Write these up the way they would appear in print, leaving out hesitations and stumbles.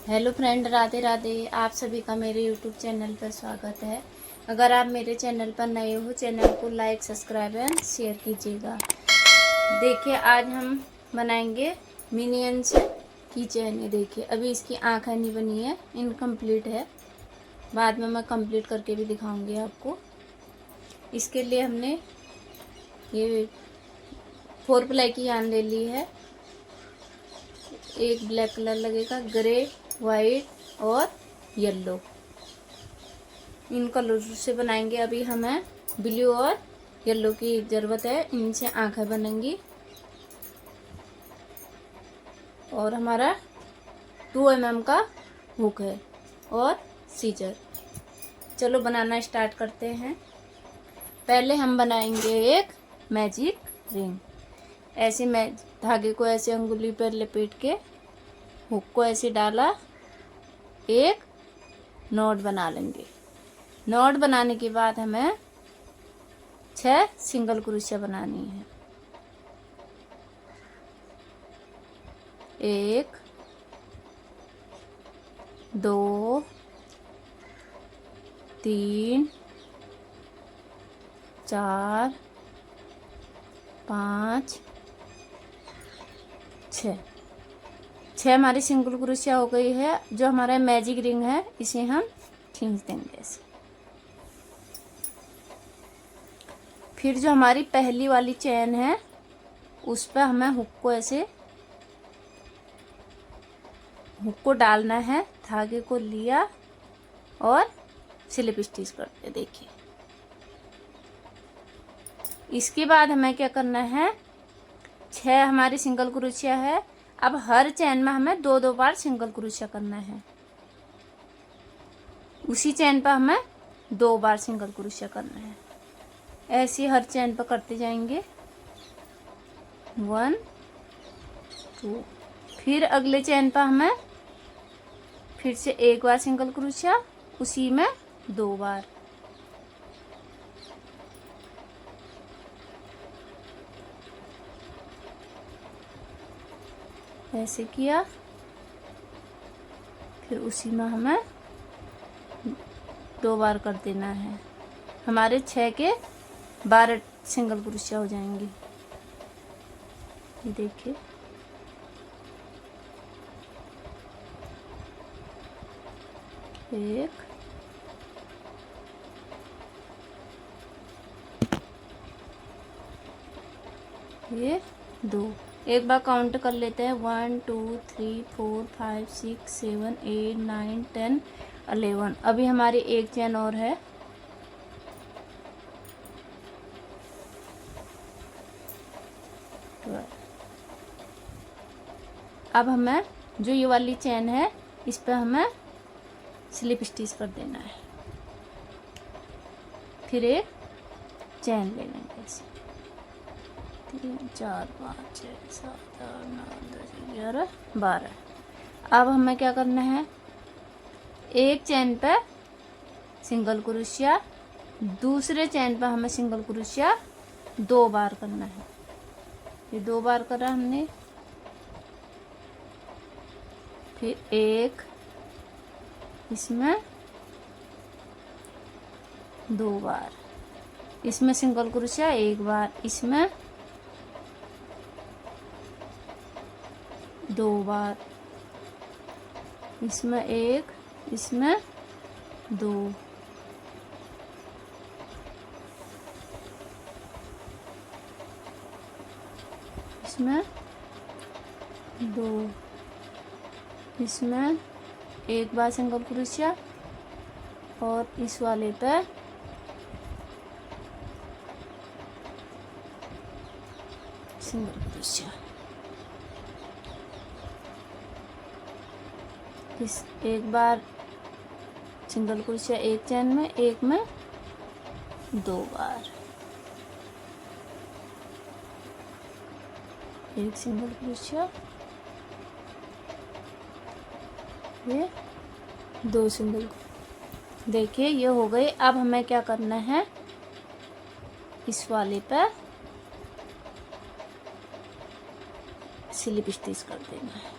Hello friend, Radhe Radhe. आप सभी का मेरे यूट्यूब चैनल पर स्वागत है। अगर आप मेरे चैनल पर नए हो, चैनल को लाइक, सब्सक्राइब एंड शेयर कीजिएगा। देखिए, आज हम बनाएंगे मिनियंस की चैन। देखिए, अभी इसकी आँखें नहीं बनी है, इनकम्प्लीट है। बाद में मैं कंप्लीट करके भी दिखाऊंगी आपको। इसके लिए हमने ये 4 प्लाई की यान ले ली है। एक ब्लैक कलर लगेगा, ग्रे, वाइट और येलो। इन कलर से बनाएंगे। अभी हमें ब्लू और येलो की ज़रूरत है, इनसे आंखें बनेंगी। और हमारा 2 mm का हुक है और सीजर। चलो बनाना स्टार्ट करते हैं। पहले हम बनाएंगे एक मैजिक रिंग। ऐसे मैं धागे को ऐसे अंगुली पर लपेट के हुक को ऐसे डाला, एक नॉट बना लेंगे। नॉट बनाने के बाद हमें 6 सिंगल क्रोशिया बनानी है। 1 2 3 4 5 6 हमारी सिंगल क्रोशिया हो गई है। जो हमारा मैजिक रिंग है, इसे हम खींच देंगे ऐसे। फिर जो हमारी पहली वाली चैन है, उस पर हमें हुक को ऐसे हुक को डालना है। धागे को लिया और स्लिप स्टिच करते। देखिए, इसके बाद हमें क्या करना है, 6 हमारी सिंगल क्रोशिया है। अब हर चैन में हमें 2-2 बार सिंगल क्रोशिया करना है। उसी चैन पर हमें 2 बार सिंगल क्रोशिया करना है। ऐसे हर चैन पर करते जाएंगे। 1 2। फिर अगले चैन पर हमें फिर से 1 बार सिंगल क्रोशिया, उसी में 2 बार। ऐसे किया। फिर उसी में हमें 2 बार कर देना है। हमारे 6 के 12 सिंगल क्रोशिया हो जाएंगे। ये देखिए, एक, ये 2। एक बार काउंट कर लेते हैं। 1 2 3 4 5 6 7 8 9 10 11। अभी हमारी एक चैन और है। अब हमें जो ये वाली चैन है, इस पर हमें स्लिप स्टिच कर देना है। फिर एक चैन ले लेंगे ऐसे। 3 4 5 6 7 8 9 10 11 12। अब हमें क्या करना है, एक चैन पे सिंगल क्रोशिया, दूसरे चैन पर हमें सिंगल क्रोशिया 2 बार करना है। ये 2 बार करा हमने। फिर एक, इसमें 2 बार, इसमें सिंगल क्रोशिया 1 बार, इसमें 2 बार, इसमें 1, इसमें 2, इसमें 2, इसमें 1 बार सिंगल क्रोशिया और इस वाले पे सिंगल क्रोशिया। इस 1 बार सिंगल क्रोशिया एक चैन में, एक में 2 बार, एक सिंगल क्रोशिया, ये 2 सिंगल। देखिए, ये हो गई। अब हमें क्या करना है, इस वाले पे स्लिप स्टिच कर देना है।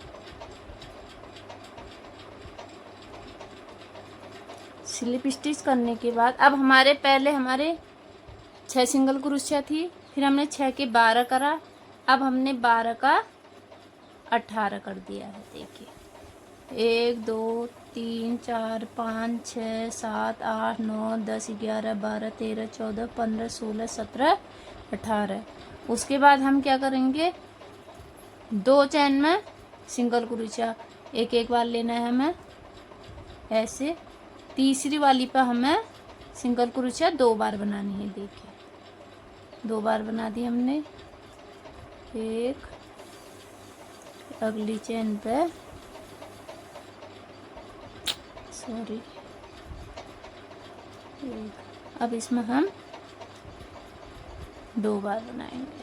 स्लिप स्टिच करने के बाद अब हमारे पहले हमारे 6 सिंगल क्रोशिया थी, फिर हमने 6 के 12 करा, अब हमने 12 का 18 कर दिया है। देखिए 1 2 3 4 5 6 7 8 9 10 11 12 13 14 15 16 17 18। उसके बाद हम क्या करेंगे, 2 चैन में सिंगल क्रोशिया एक एक बार लेना है हमें ऐसे। तीसरी वाली पर हमें सिंगल क्रोशिया 2 बार बनानी है। देखिए 2 बार बना दी हमने, एक, अगली चैन पे सॉरी अब इसमें हम 2 बार बनाएंगे,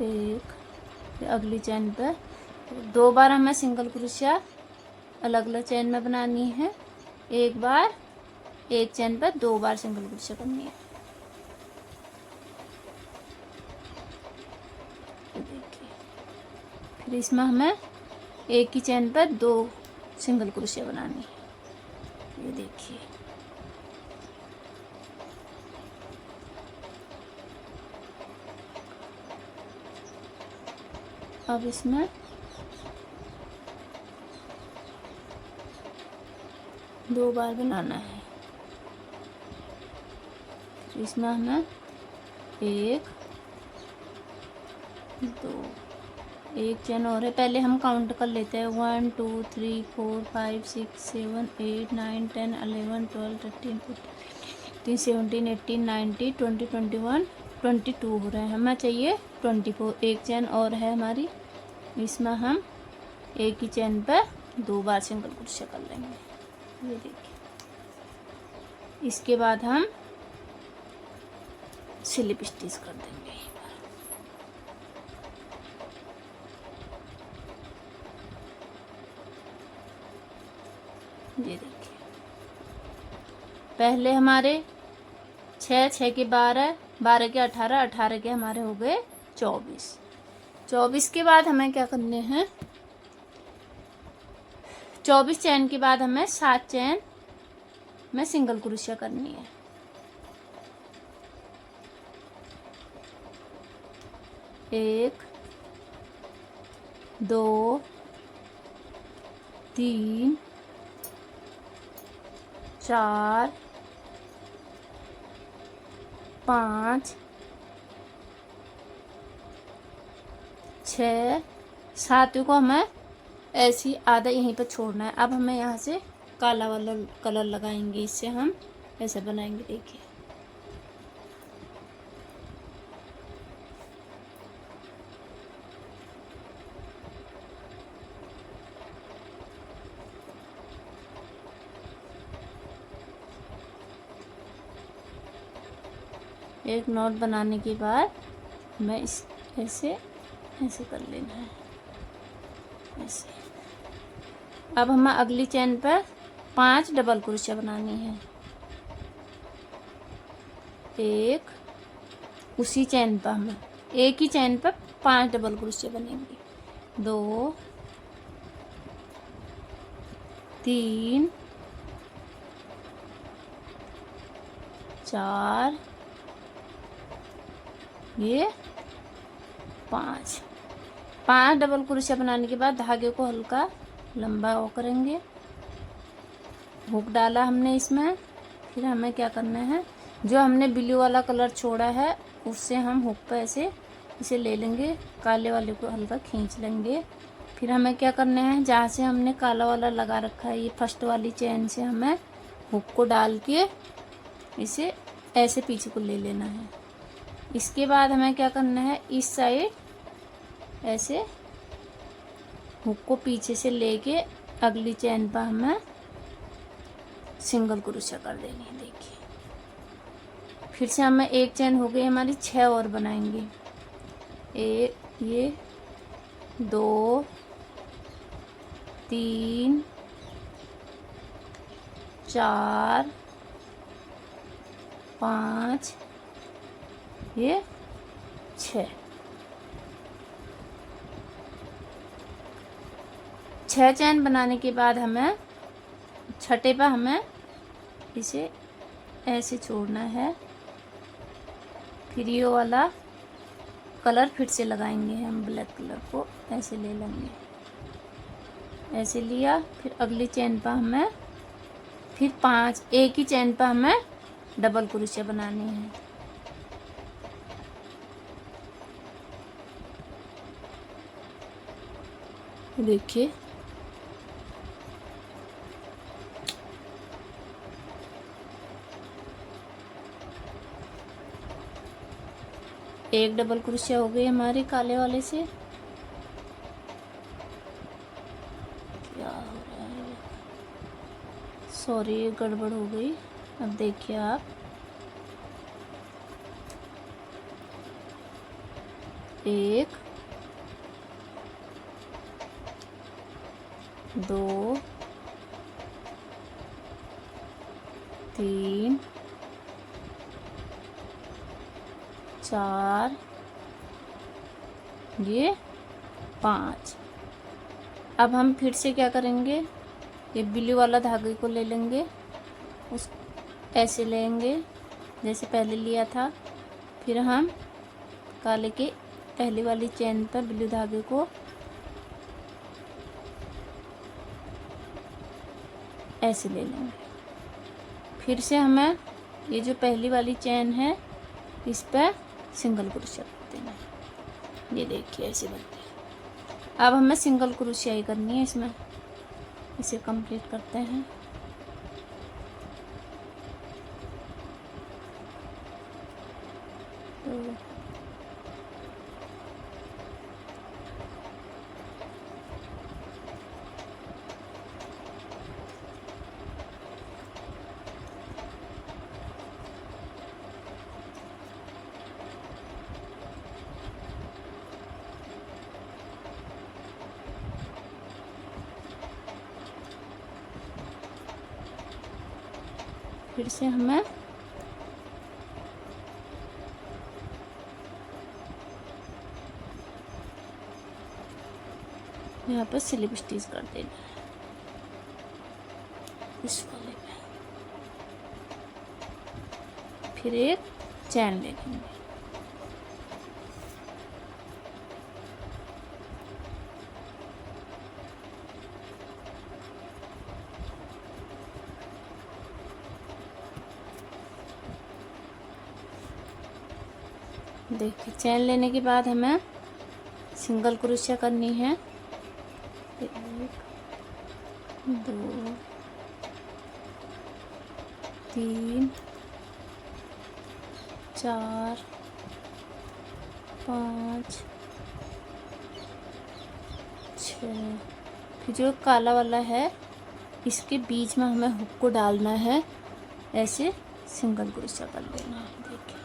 एक, फिर अगली चैन पे 2 बार हमें सिंगल क्रोशिया अलग अलग चैन में बनानी है। एक बार एक चैन पर 2 बार सिंगल क्रोशिया करनी है। देखिए फिर इसमें हमें एक ही चैन पर 2 सिंगल क्रोशिया बनानी है। ये देखिए अब इसमें 2 बार बनाना है। इसमें हमें 1 2 एक चैन और है, पहले हम काउंट कर लेते हैं 1 2 3 4 5 6 7 8 9 10 11 12 13 14 17 18 19 20 21 22 हो रहे हैं, हमें चाहिए 24। एक चैन और है हमारी, इसमें हम एक ही चैन पर 2 बार सिंगल क्रोशिया कर लेंगे। ये देखिए इसके बाद हम स्लिप स्टिच कर देंगे। ये देखिए पहले हमारे 6 6 के 12 12 के 18 18 के हमारे हो गए 24। 24 के बाद हमें क्या करने हैं, 24 चैन के बाद हमें 7 चैन में सिंगल क्रोशिया करनी है। एक 2 3 4 5 6 7 को हमें ऐसे ही आधा यहीं पर छोड़ना है। अब हमें यहाँ से काला वाला कलर लगाएंगे, इससे हम ऐसे बनाएंगे। देखिए एक नॉट बनाने के बाद मैं इस ऐसे ऐसे कर लेना है ऐसे। अब हमें अगली चैन पर 5 डबल क्रोशिया बनानी है। एक उसी चैन पर हमें एक ही चैन पर 5 डबल क्रोशिया बनेंगे। 2 3 4 ये 5 डबल क्रोशिया बनाने के बाद धागे को हल्का लंबा वो करेंगे। हुक डाला हमने इसमें, फिर हमें क्या करना है, जो हमने ब्लू वाला कलर छोड़ा है उससे हम हुक पे ऐसे इसे ले लेंगे, काले वाले को हल्का खींच लेंगे। फिर हमें क्या करना है, जहाँ से हमने काला वाला लगा रखा है ये फर्स्ट वाली चैन से हमें हुक को डाल के इसे ऐसे पीछे को ले लेना है। इसके बाद हमें क्या करना है, इस साइड ऐसे हुक को पीछे से लेके अगली चैन पर हमें सिंगल क्रोशिया कर देनी है। देखिए फिर से हमें एक चैन हो गई हमारी, 6 और बनाएंगे। एक ये 2 3 4 5 ये 6 6 चैन बनाने के बाद हमें छठे पर हमें इसे ऐसे छोड़ना है। फिर ये वाला कलर फिर से लगाएंगे हम, ब्लैक कलर को ऐसे ले लेंगे, ऐसे लिया। फिर अगली चैन पर हमें फिर 5, एक ही चैन पर हमें डबल क्रोशिया बनानी है। देखिए एक डबल क्रोशिया हो गई हमारे काले वाले से। क्या हो रहा है, सॉरी ये गड़बड़ हो गई। अब देखिए आप, एक, 2, 3, 4, ये 5। अब हम फिर से क्या करेंगे, ये ब्लू वाला धागे को ले लेंगे, उस ऐसे लेंगे जैसे पहले लिया था। फिर हम काले के पहली वाली चैन पर ब्लू धागे को ऐसे ले लेंगे। फिर से हमें ये जो पहली वाली चैन है इस पर सिंगल क्रोशिया कर देना है। ये देखिए ऐसे बनती है। अब हमें सिंगल क्रोशिया ही करनी है इसमें। इसे कंप्लीट करते हैं। तो फिर से हमें यहाँ पर स्लिप स्टिच कर देना है इस वाले पे। फिर एक चैन ले लेंगे। देखिए चैन लेने के बाद हमें सिंगल क्रोशिया करनी है। 1, 2, 3, 4, 5, 6। फिर जो काला वाला है इसके बीच में हमें हुक को डालना है, ऐसे सिंगल क्रोशिया कर लेना है। देखिए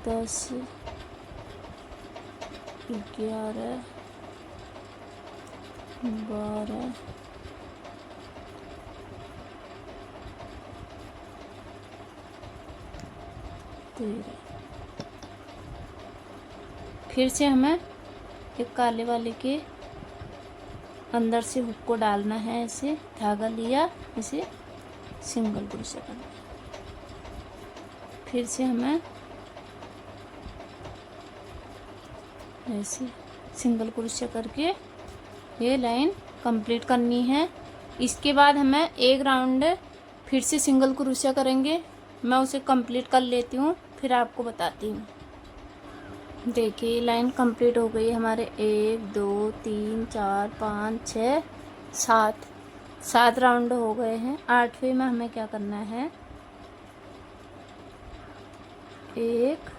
दस, 11, 12, 13। फिर से हमें एक काले वाले के अंदर से हुक को डालना है, ऐसे धागा लिया, इसे सिंगल क्रोशिया करना। फिर से हमें ऐसे सिंगल क्रोशिया करके ये लाइन कंप्लीट करनी है। इसके बाद हमें एक राउंड फिर से सिंगल क्रोशिया करेंगे। मैं उसे कंप्लीट कर लेती हूँ, फिर आपको बताती हूँ। देखिए ये लाइन कंप्लीट हो गई हमारे। 1, 2, 3, 4, 5, 6, 7 राउंड हो गए हैं। 8वें में हमें क्या करना है, 1,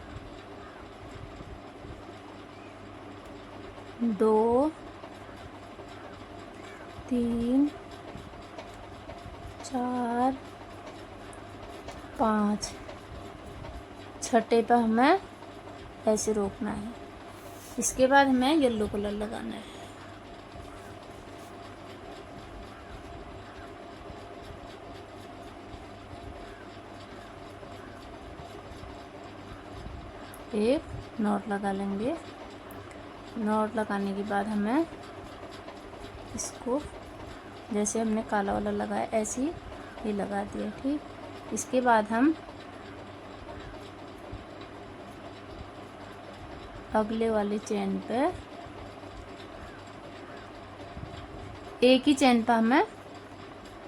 2, 3, 4, 5। छठे पे हमें ऐसे रोकना है। इसके बाद हमें येलो कलर लगाना है। एक नॉट लगा लेंगे। नॉट लगाने के बाद हमें इसको जैसे हमने काला वाला लगाया ऐसे ही ये लगा दिया। ठीक, इसके बाद हम अगले वाले चेन पे एक ही चेन पर हमें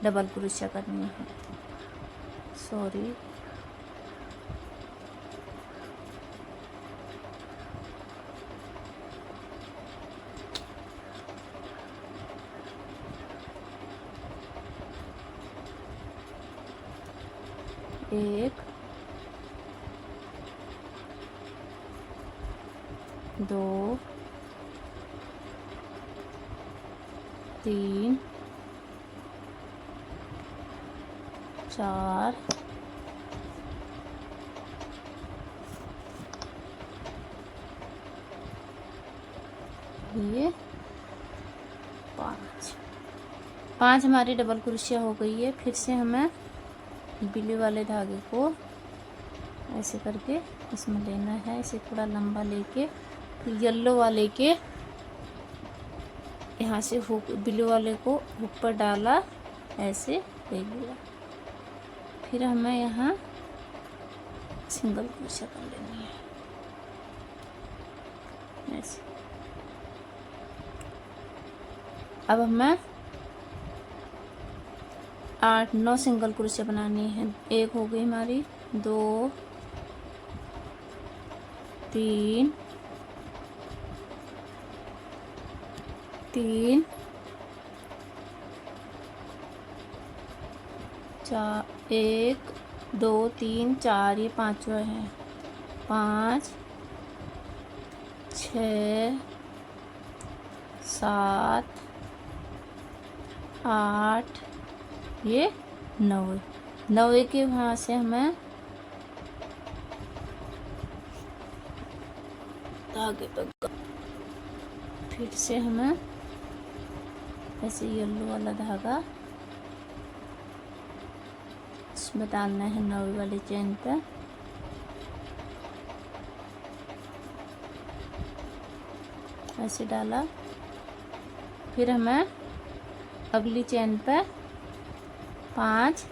डबल क्रोशिया करनी है। सॉरी, एक, दो, तीन, चार, ये पाँच हमारी डबल क्रोशिया हो गई है। फिर से हमें बिली वाले धागे को ऐसे करके इसमें लेना है, इसे थोड़ा लंबा लेके फिर येलो वाले के यहाँ से हुक, बिली वाले को हुक पर डाला, ऐसे ले लिया। फिर हमें यहाँ सिंगल क्रोशिया कर लेनी है ऐसे। अब हमें 8-9 सिंगल क्रोशिया बनानी है। एक हो गई हमारी, 2, 3, 4, 1, 2, 3, 4, ये पांचवा है। 5, 6, 7, 8, ये 9 के वहाँ से हमें धागे पर फिर से हमें ऐसे येलो वाला धागा इसमें डालना है 9 वाले चेन पे। ऐसे डाला, फिर हमें अगली चेन पे 5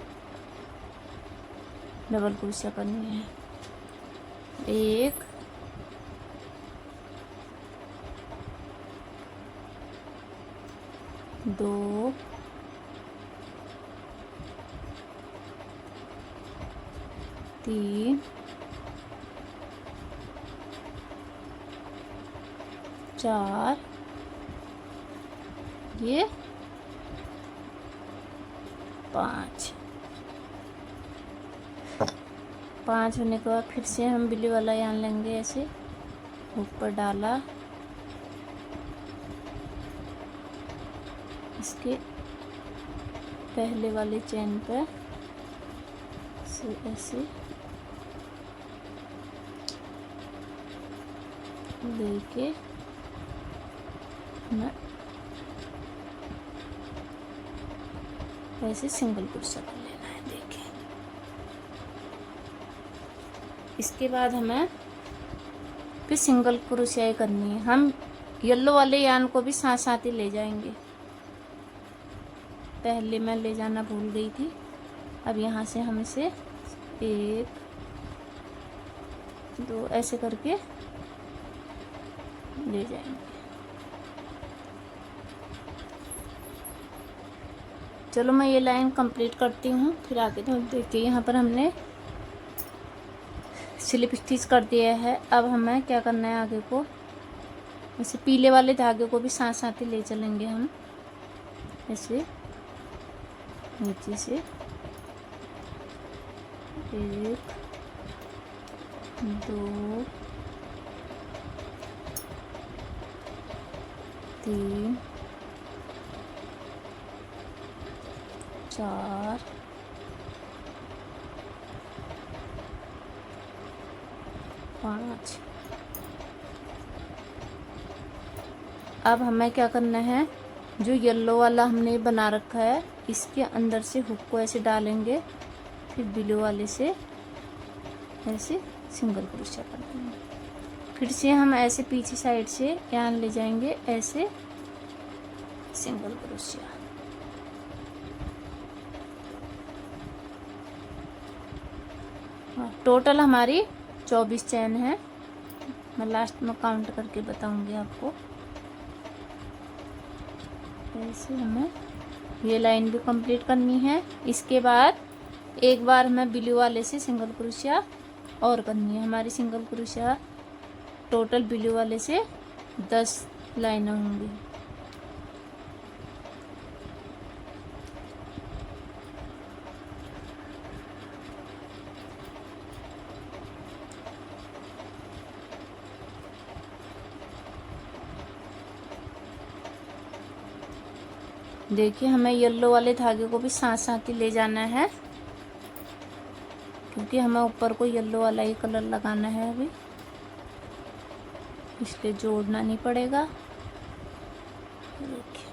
डबल क्रोशिया करनी है। 1, 2, 3, 4, ये 5 होने के बाद फिर से हम बिल्ली वाला यान लेंगे, ऐसे ऊपर डाला, इसके पहले वाले चेन पे से ऐसे लेके मैं ऐसे सिंगल क्रोशिया कर लेना है। देखिए, इसके बाद हमें फिर सिंगल क्रोशिया करनी है। हम येलो वाले यान को भी साथ साथ ही ले जाएंगे। पहले मैं ले जाना भूल गई थी। अब यहाँ से हम इसे 1, 2 ऐसे करके ले जाएंगे। चलो मैं ये लाइन कंप्लीट करती हूँ, फिर आगे तो देखिए यहाँ पर हमने स्लिप स्टिच कर दिया है। अब हमें क्या करना है, आगे को ऐसे पीले वाले धागे को भी साथ साथ ही ले चलेंगे हम, ऐसे नीचे से 1, 2, 3, 4, 5 अब हमें क्या करना है, जो येलो वाला हमने बना रखा है इसके अंदर से हुक को ऐसे डालेंगे, फिर ब्लू वाले से ऐसे सिंगल क्रोशिया कर देंगे। फिर से हम ऐसे पीछे साइड से यहाँ ले जाएंगे, ऐसे सिंगल क्रोशिया। टोटल हमारी 24 चैन है। मैं लास्ट में काउंट करके बताऊंगी आपको। ऐसे हमें ये लाइन भी कंप्लीट करनी है। इसके बाद एक बार हमें ब्लू वाले से सिंगल क्रोशिया और करनी है। हमारी सिंगल क्रोशिया टोटल ब्लू वाले से 10 लाइनें होंगी। देखिए हमें येलो वाले धागे को भी साथ साथ ही ले जाना है, क्योंकि हमें ऊपर को येलो वाला ही कलर लगाना है अभी, इसलिए जोड़ना नहीं पड़ेगा। देखिए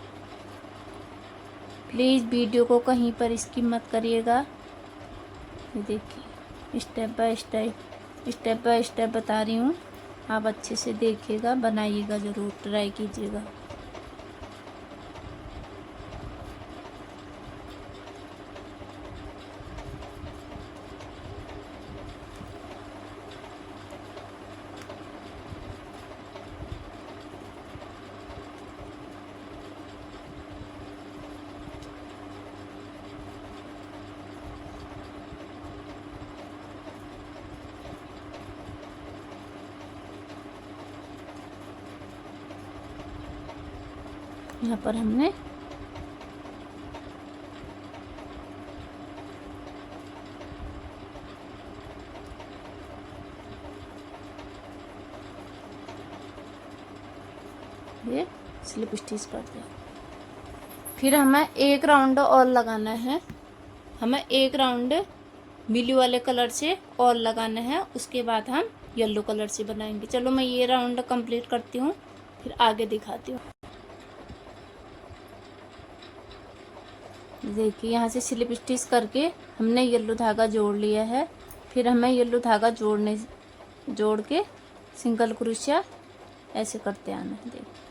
प्लीज़ वीडियो को कहीं पर स्किप मत करिएगा। ये देखिए स्टेप बाय स्टेप बता रही हूँ, आप अच्छे से देखिएगा, बनाइएगा ज़रूर, ट्राई कीजिएगा। यहाँ पर हमने ये स्लिप स्टिच कर दिया। फिर हमें एक राउंड और लगाना है। हमें एक राउंड ब्लू वाले कलर से और लगाना है, उसके बाद हम येलो कलर से बनाएंगे। चलो मैं ये राउंड कंप्लीट करती हूँ, फिर आगे दिखाती हूँ। देखिए यहाँ से स्लिप स्टिच करके हमने येलो धागा जोड़ लिया है। फिर हमें येलो धागा जोड़ के सिंगल क्रोशिया ऐसे करते आना है। देखिए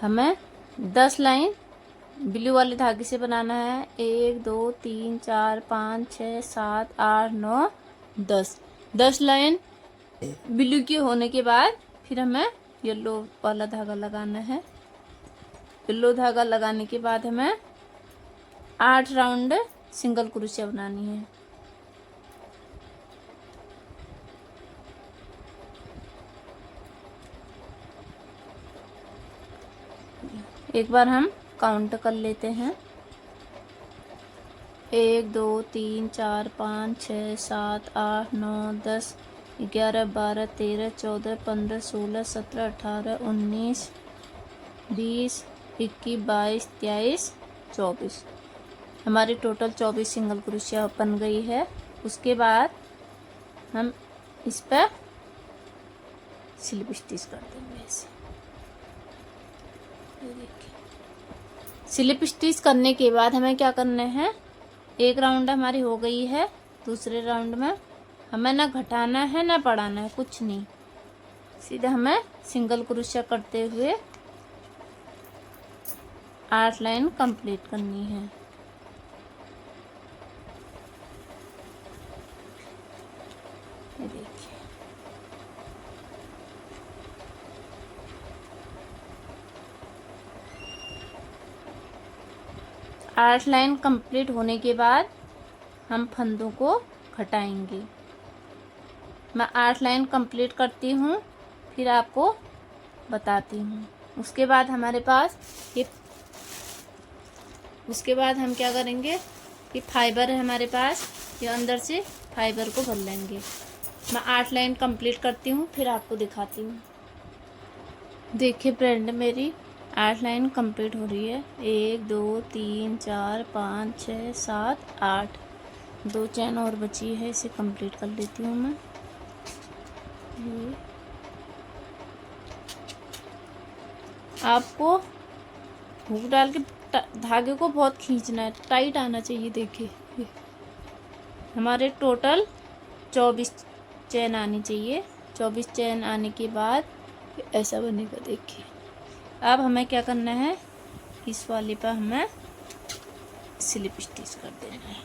हमें 10 लाइन ब्लू वाले धागे से बनाना है। 1 2 3 4 5 6 7 8 9 10 लाइन ब्लू की होने के बाद फिर हमें येलो वाला धागा लगाना है। येलो धागा लगाने के बाद हमें 8 राउंड सिंगल क्रोशिया बनानी है। एक बार हम काउंट कर लेते हैं। 1 2 3 4 5 6 7 8 9 10 11 12 13 14 15 16 17 18 19 20 21 22 23 24 हमारी टोटल 24 सिंगल क्रोशिया बन गई है। उसके बाद हम इस पर स्लिप स्टिच कर देंगे ऐसे। स्लिप स्टिच करने के बाद हमें क्या करना है, एक राउंड हमारी हो गई है। दूसरे राउंड में हमें ना घटाना है ना बढ़ाना है, कुछ नहीं, सीधे हमें सिंगल क्रोशिया करते हुए 8 लाइन कंप्लीट करनी है। ये देखिए आठ लाइन कंप्लीट होने के बाद हम फंदों को घटाएंगे। मैं 8 लाइन कंप्लीट करती हूँ, फिर आपको बताती हूँ। उसके बाद हमारे पास उसके बाद हम क्या करेंगे कि फाइबर है हमारे पास, ये अंदर से फाइबर को भर लेंगे। मैं 8 लाइन कंप्लीट करती हूँ, फिर आपको दिखाती हूँ। देखिए फ्रेंड, मेरी 8 लाइन कंप्लीट हो रही है। 1 2 3 4 5 6 7 8, 2 चैन और बची है, इसे कंप्लीट कर लेती हूँ मैं। ये आपको हुक डाल के धागे को बहुत खींचना है, टाइट आना चाहिए। देखिए हमारे टोटल 24 चैन आनी चाहिए। 24 चैन आने के बाद ऐसा बनेगा। देखिए अब हमें क्या करना है, इस वाले पर हमें स्लिप स्टिच कर देना है।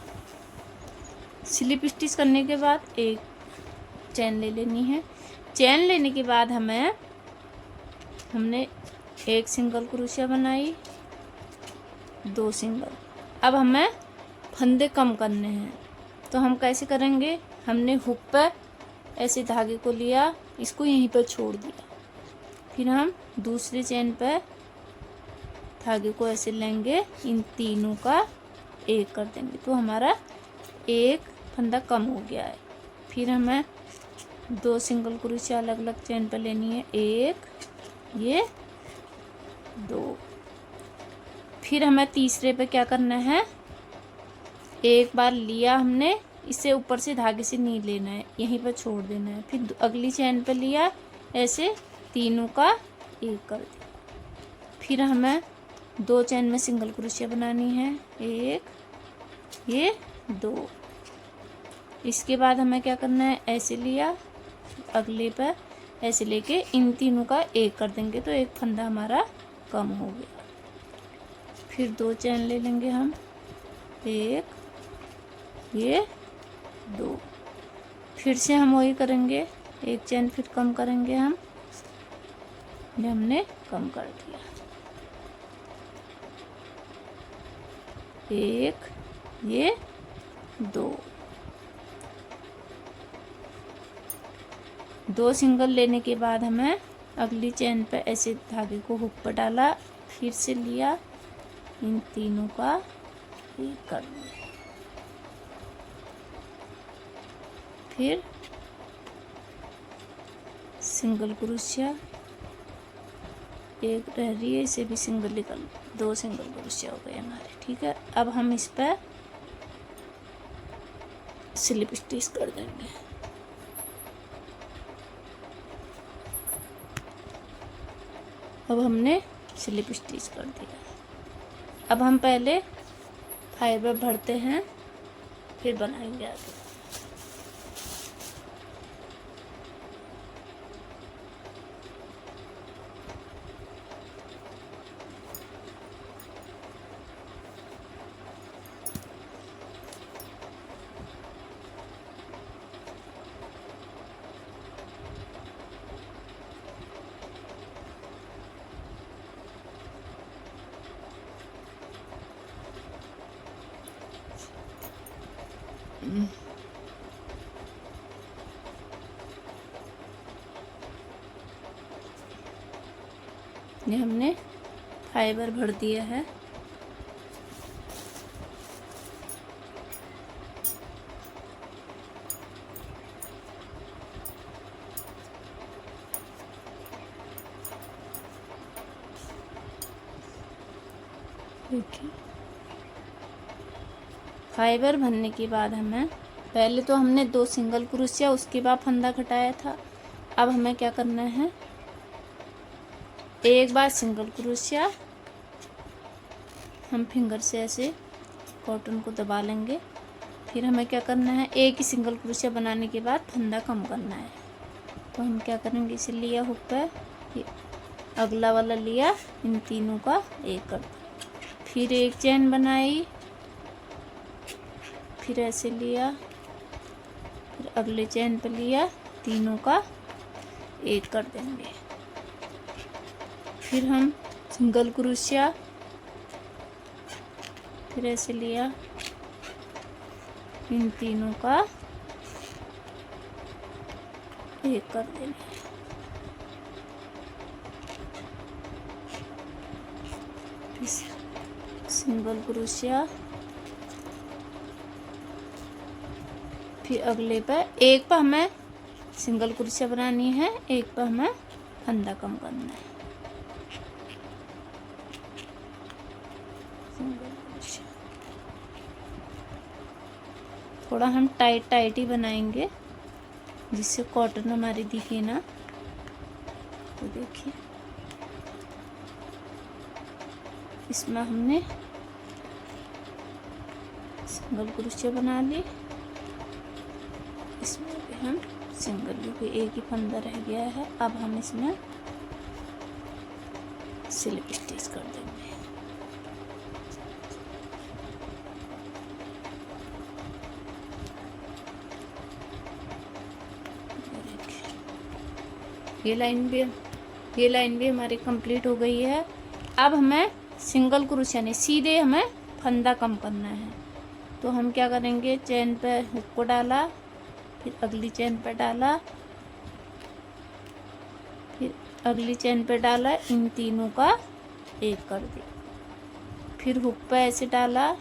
स्लिप स्टिच करने के बाद एक चैन ले लेनी है। चैन लेने के बाद हमने एक सिंगल क्रोशिया बनाई, 2 सिंगल। अब हमें फंदे कम करने हैं, तो हम कैसे करेंगे, हमने हुक पर ऐसे धागे को लिया, इसको यहीं पर छोड़ दिया, फिर हम दूसरे चैन पर धागे को ऐसे लेंगे, इन तीनों का एक कर देंगे, तो हमारा एक फंदा कम हो गया है। फिर हमें 2 सिंगल क्रोशिया अलग अलग चैन पर लेनी है, एक, ये 2। फिर हमें तीसरे पे क्या करना है, एक बार लिया हमने, इसे ऊपर से धागे से नहीं लेना है, यहीं पर छोड़ देना है। फिर अगली चैन पे लिया, ऐसे तीनों का एक कर दिया। फिर हमें 2 चैन में सिंगल क्रोशिया बनानी है, एक, ये 2। इसके बाद हमें क्या करना है, ऐसे लिया, अगले पर ऐसे लेके इन तीनों का एक कर देंगे, तो एक फंदा हमारा कम हो गया। फिर 2 चैन ले लेंगे हम, एक, ये 2। फिर से हम वही करेंगे, एक चैन फिर कम करेंगे हम, ये हमने कम कर दिया, एक, ये 2। 2 सिंगल लेने के बाद हमें अगली चैन पर ऐसे धागे को हुक पर डाला, फिर से लिया, इन तीनों का एक कर दिया। फिर सिंगल क्रोशिया एक रह रही है, इसे भी सिंगल निकल, 2 सिंगल क्रोशिया हो गए हमारे। ठीक है, अब हम इस पर स्लिप स्टिच कर देंगे। अब हमने स्लिप स्टिच कर दिया। अब हम पहले फाइबर भरते हैं, फिर बनाएंगे आगे। ये हमने फाइबर भर दिया है। देखिए फाइबर भरने के बाद हमें, पहले तो हमने 2 सिंगल क्रोशिया, उसके बाद फंदा घटाया था। अब हमें क्या करना है, एक बार सिंगल क्रोशिया हम फिंगर से ऐसे कॉटन को दबा लेंगे। फिर हमें क्या करना है, एक ही सिंगल क्रोशिया बनाने के बाद फंदा कम करना है। तो हम क्या करेंगे, इसे लिया हुक पे, अगला वाला लिया, इन तीनों का एक कर दिया, फिर एक चैन बनाई, फिर ऐसे लिया, फिर अगले चैन पे लिया, तीनों का एक कर देंगे। फिर हम सिंगल क्रोशिया, फिर ऐसे लिया, इन तीनों का एक कर देंगे। सिंगल क्रोशिया, फिर अगले पर एक पर हमें सिंगल क्रोशिया बनानी है, एक पे हमें फंदा कम करना है। सिंगल क्रोशिया थोड़ा हम टाइट टाइट ही बनाएंगे जिससे कॉटन हमारी दिखे ना। तो देखिए इसमें हमने सिंगल क्रोशिया बना ली, इसमें भी हम सिंगल, क्योंकि एक ही फंदा रह गया है। अब हम इसमें स्लिप स्टिच कर देंगे। ये लाइन भी हमारी कंप्लीट हो गई है। अब हमें सिंगल क्रोशिया नहीं, सीधे हमें फंदा कम करना है। तो हम क्या करेंगे, चेन पे हुक को डाला, फिर अगली चेन पे डाला, फिर अगली चेन पे डाला, इन तीनों का एक कर दिया। फिर हुक पे ऐसे डाला,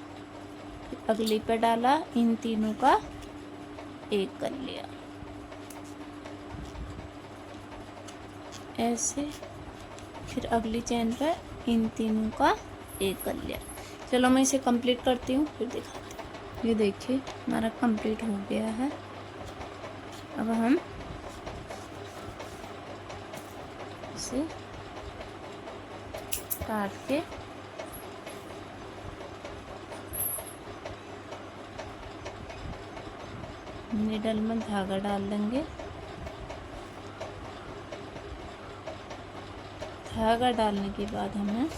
फिर अगली पे डाला, इन तीनों का एक कर लिया ऐसे। फिर अगली चेन पे इन तीनों का एक कर लिया। चलो मैं इसे कंप्लीट करती हूँ फिर दिखाती हूँ। ये देखिए हमारा कंप्लीट हो गया है। अब हम इसे काट के मिडल में धागा डाल देंगे। धागा डालने के बाद हमें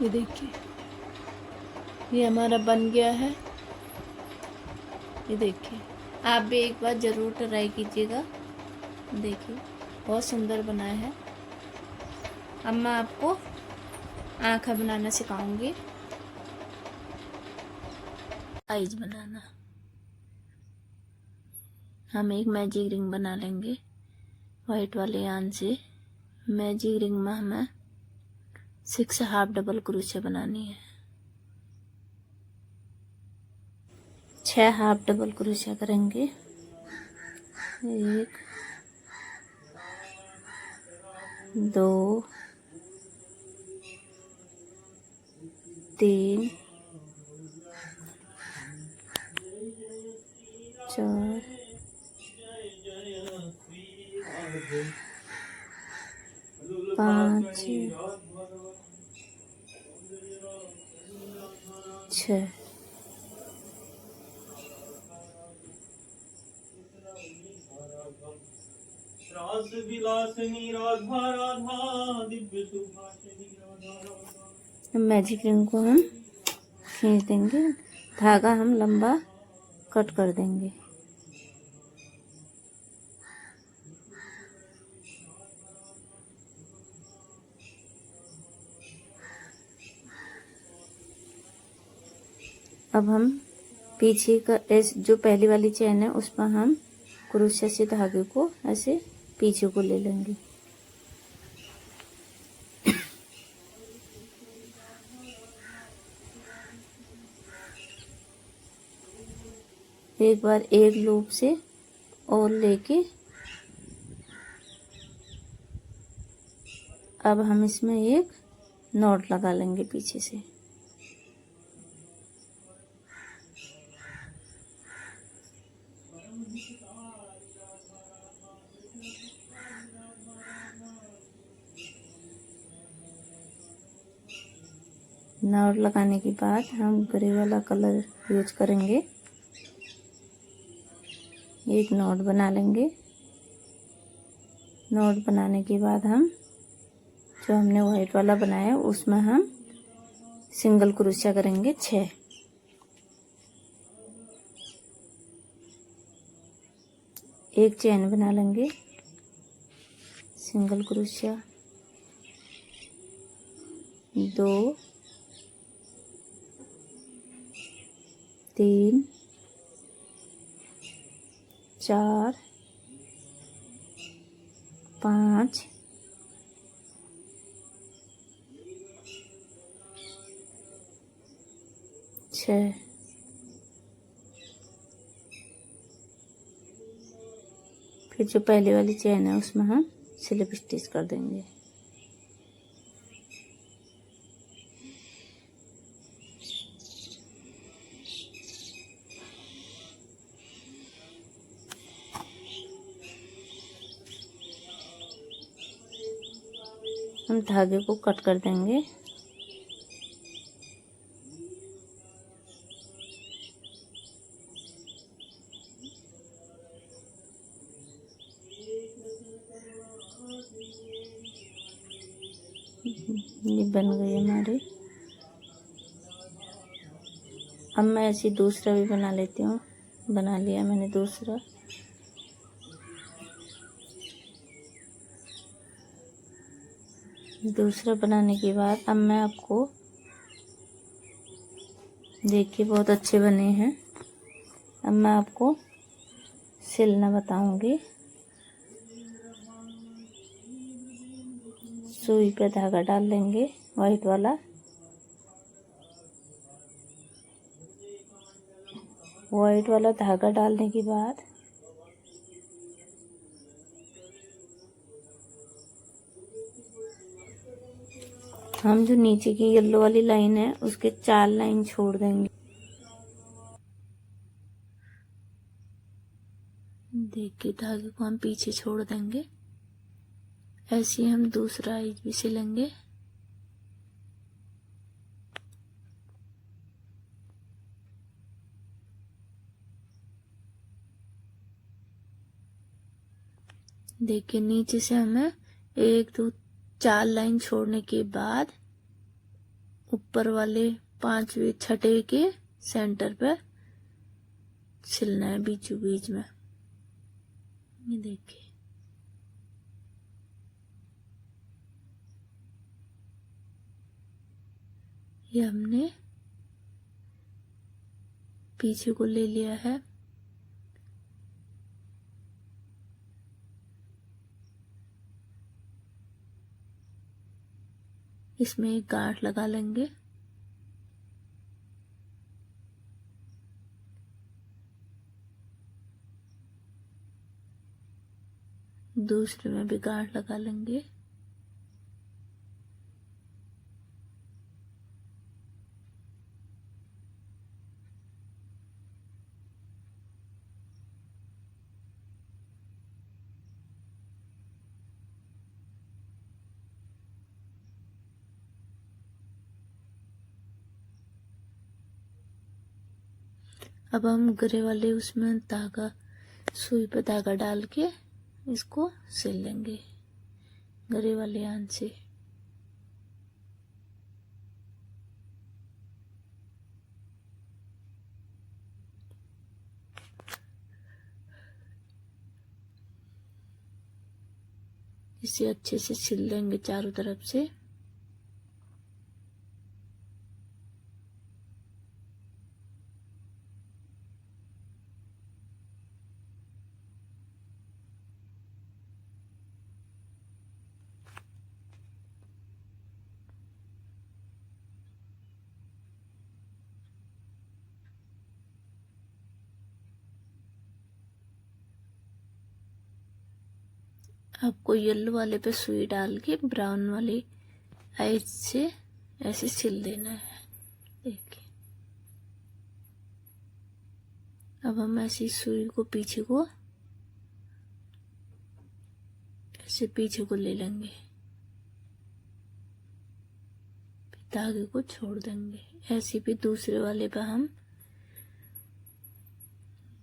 ये देखिए ये हमारा बन गया है। ये देखिए आप भी एक बार ज़रूर ट्राई कीजिएगा। देखिए बहुत सुंदर बना है। अब मैं आपको आँखें बनाना सिखाऊंगी। आईज बनाना, हम एक मैजिक रिंग बना लेंगे वाइट वाले यान से। मैजिक रिंग में हमें 6 हाफ डबल क्रोशिया बनानी है। 6 हाफ डबल क्रोशिया करेंगे। 1 2 3 4 5 6। मैजिक रिंग को हम खींच देंगे, धागा हम लंबा कट कर देंगे। अब हम पीछे का जो पहली वाली चेन है उस पर हम क्रोशिया से धागे को ऐसे पीछे को ले लेंगे। एक बार एक लूप से और लेके अब हम इसमें एक नॉट लगा लेंगे पीछे से। नॉट लगाने के बाद हम ग्रे वाला कलर यूज करेंगे। एक नॉट बना लेंगे। नॉट बनाने के बाद हम जो हमने व्हाइट वाला बनाया उसमें हम सिंगल क्रोशिया करेंगे 6। एक चेन बना लेंगे सिंगल क्रोशिया, 2, 3, 4, 5, 6, फिर जो पहले वाली चेन है उसमें हम स्लिप स्टिच कर देंगे। हम धागे को कट कर देंगे। ये बन गई हमारी। अब मैं ऐसे दूसरा भी बना लेती हूँ। बना लिया मैंने दूसरा। दूसरा बनाने के बाद अब मैं आपको, देखिए बहुत अच्छे बने हैं। अब मैं आपको सिलना बताऊंगी। सुई पे धागा डाल लेंगे वाइट वाला। वाइट वाला धागा डालने के बाद हम जो नीचे की येलो वाली लाइन है उसके 4 लाइन छोड़ देंगे। देखिए धागे को हम पीछे छोड़ देंगे। ऐसे ही हम दूसरा एज भी सिलेंगे। देखिए नीचे से हमें 1 2 4 लाइन छोड़ने के बाद ऊपर वाले 5वें 6ठे के सेंटर पे सिलना है बीचों बीच में। ये देखिए ये हमने पीछे को ले लिया है। इसमें एक गांठ लगा लेंगे। दूसरे में भी गांठ लगा लेंगे। अब हम ग्रे वाले उसमें धागा, सुई पे धागा डाल के इसको सिल लेंगे ग्रे वाले आन से। इसे अच्छे से सिल लेंगे चारों तरफ से। आपको येलो वाले पे सुई डाल के ब्राउन वाले एज से ऐसे सिल देना है। देखिए अब हम ऐसी सुई को पीछे को ऐसे पीछे को ले लेंगे, धागे को छोड़ देंगे। ऐसे भी दूसरे वाले पे हम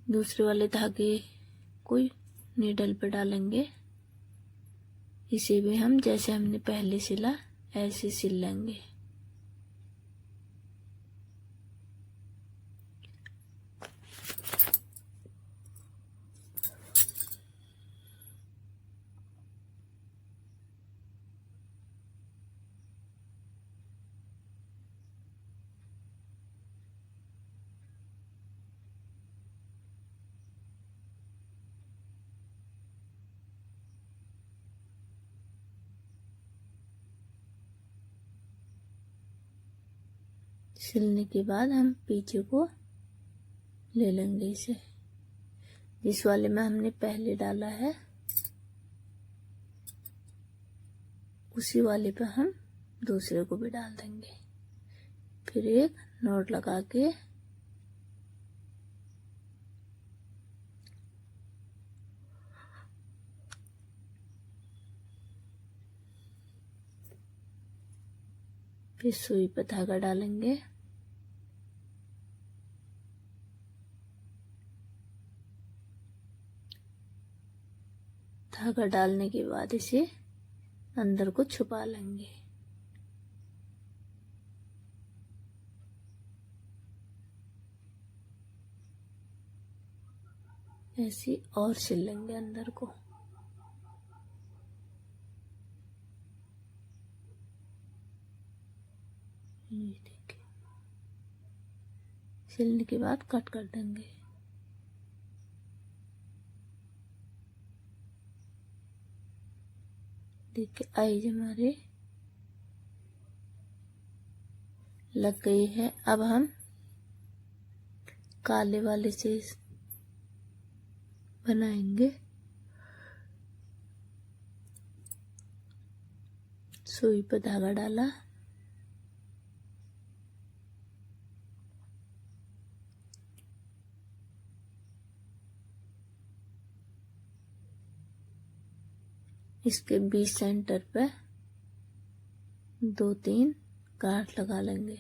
दूसरे वाले धागे को नीडल पे डालेंगे। इसे भी हम जैसे हमने पहले सिला ऐसे सिल लेंगे। सिलने के बाद हम पीछे को ले लेंगे इसे, जिस वाले में हमने पहले डाला है उसी वाले पे हम दूसरे को भी डाल देंगे। फिर एक नॉट लगा के फिर सुई पर धागा डालेंगे। धागा डालने के बाद इसे अंदर को छुपा लेंगे। ऐसे और सिल लेंगे अंदर को। ये देखिए, सिलने के बाद कट कर देंगे। देखिए आइज हमारे लग गई है। अब हम काले वाले से बनाएंगे। सुई पर धागा डाला, इसके बीच सेंटर पे 2-3 गांठ लगा लेंगे।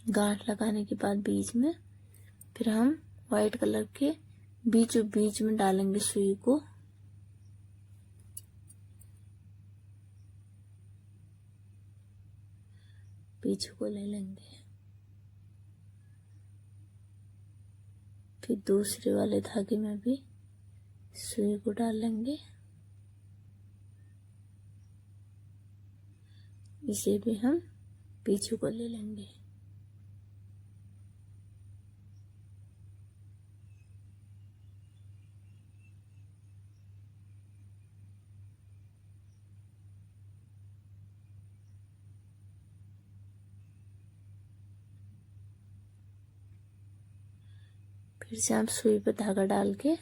गांठ लगाने के बाद बीच में फिर हम व्हाइट कलर के बीचों बीच में डालेंगे सुई को। पीछे को ले लेंगे। फिर दूसरे वाले धागे में भी सुई को डालेंगे। इसे भी हम पीछे को ले लेंगे। फिर से हम सुई पर धागा डाल के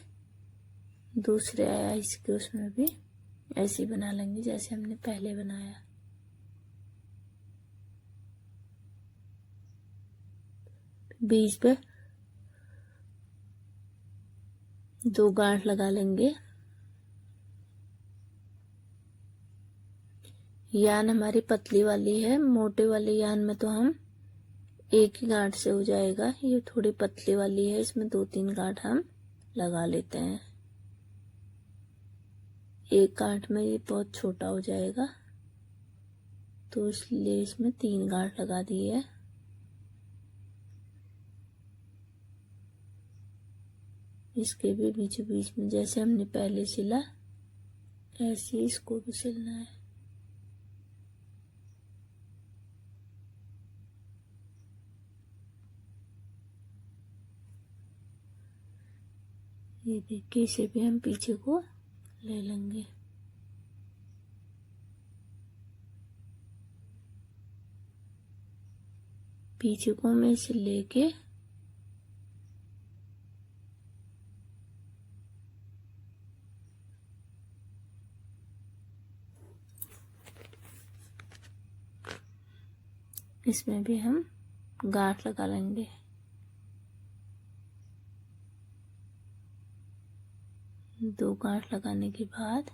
दूसरे आइस के उसमें भी ऐसे ही बना लेंगे जैसे हमने पहले बनाया। बीच पे 2 गांठ लगा लेंगे। यान हमारी पतली वाली है, मोटे वाले यान में तो हम एक ही गांठ से हो जाएगा। ये थोड़ी पतली वाली है, इसमें 2-3 गांठ हम लगा लेते हैं। एक गांठ में ये बहुत छोटा हो जाएगा तो इसलिए इसमें 3 गांठ लगा दी है। इसके भी बीचों बीच में जैसे हमने पहले सिला ऐसे ही इसको भी सिलना है। ये देखिए, इसे भी हम पीछे को ले लेंगे। पीछे को हम इसे लेके इसमें भी हम गांठ लगा लेंगे। दो गांठ लगाने के बाद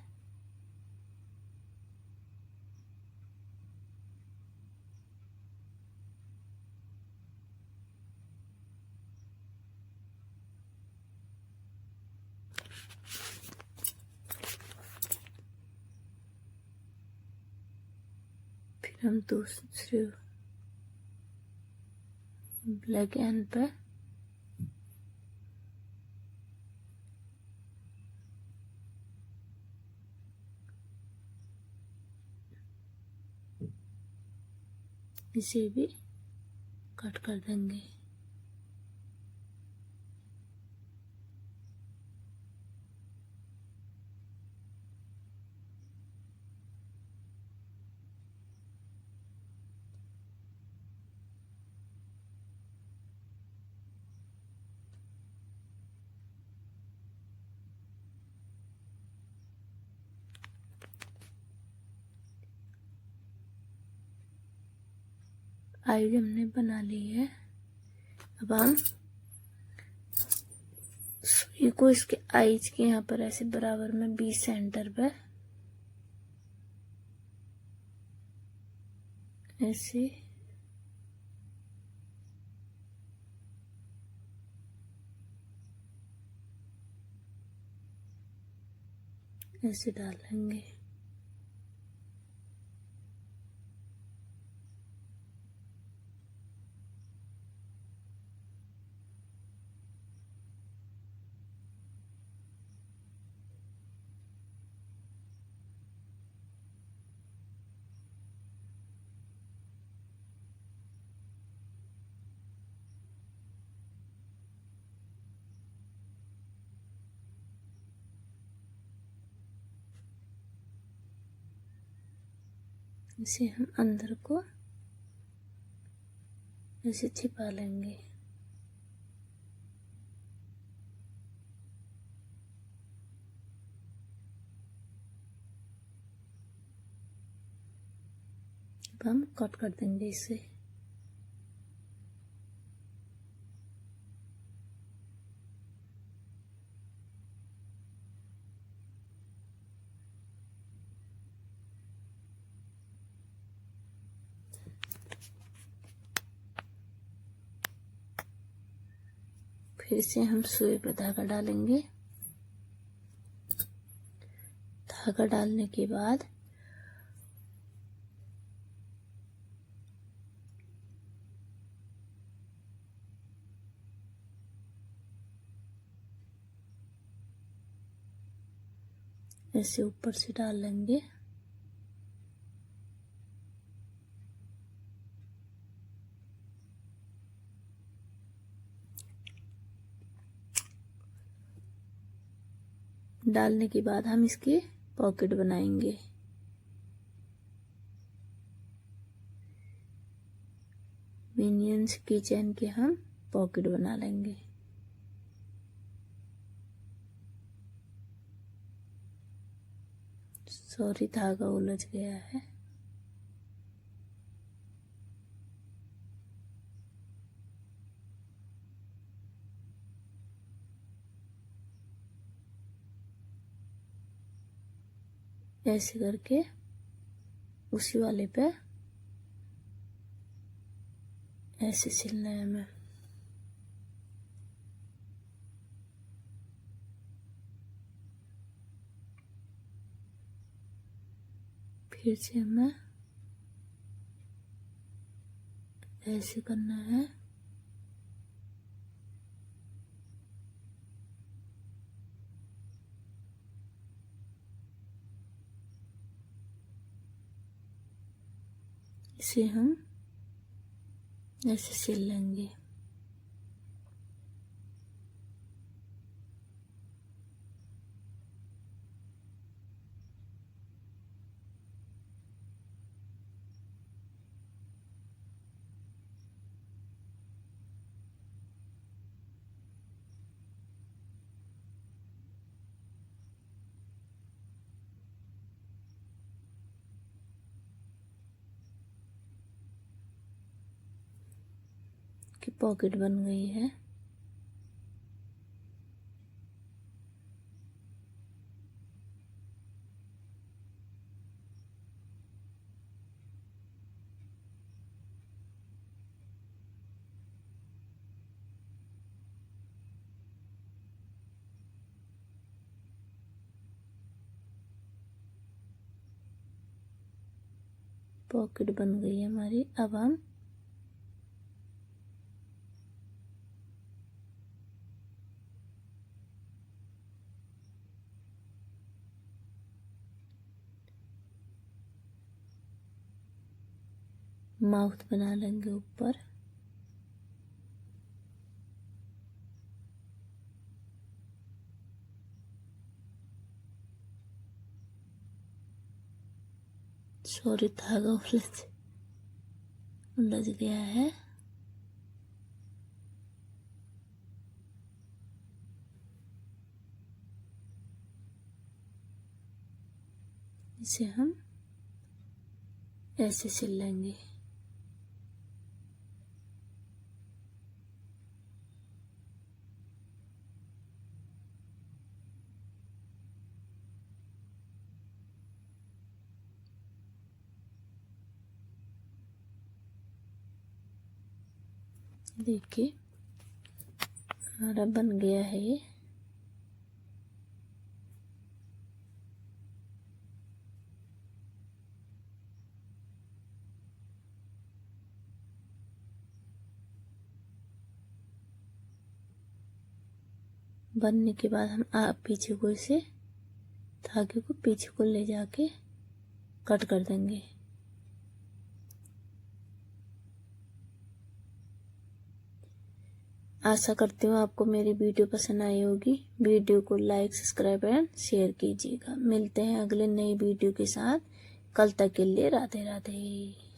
फिर हम दूसरे ब्लैक एंड पे इसे भी कट कर देंगे। आईज हमने बना ली है। अब हम सुई को इसके आईज के यहाँ पर ऐसे बराबर में 20 सेंटर पे ऐसे ऐसे डाल लेंगे। इसे हम अंदर को ऐसे छिपा लेंगे। अब हम कट कर देंगे इसे। फिर से हम सुई पर धागा डालेंगे। धागा डालने के बाद ऐसे ऊपर से डाल लेंगे। डालने के बाद हम इसकी पॉकेट बनाएंगे। मिनियंस की चैन के हम पॉकेट बना लेंगे। सॉरी, धागा उलझ गया है। ऐसे करके उसी वाले पे ऐसे सिलना है हमें। फिर से हमें ऐसे करना है। इसे हम ऐसे सिल लेंगे। की पॉकेट बन गई है। पॉकेट बन गई है हमारी। अब हम माउथ बना लेंगे ऊपर। सॉरी, धागा उलझ गया है। इसे हम ऐसे सिल लेंगे। देखिए हमारा बन गया है ये। बनने के बाद हम पीछे को इसे धागे को पीछे को ले जाके कट कर देंगे। आशा करती हूँ आपको मेरी वीडियो पसंद आई होगी। वीडियो को लाइक, सब्सक्राइब एंड शेयर कीजिएगा। मिलते हैं अगले नई वीडियो के साथ। कल तक के लिए राधे राधे।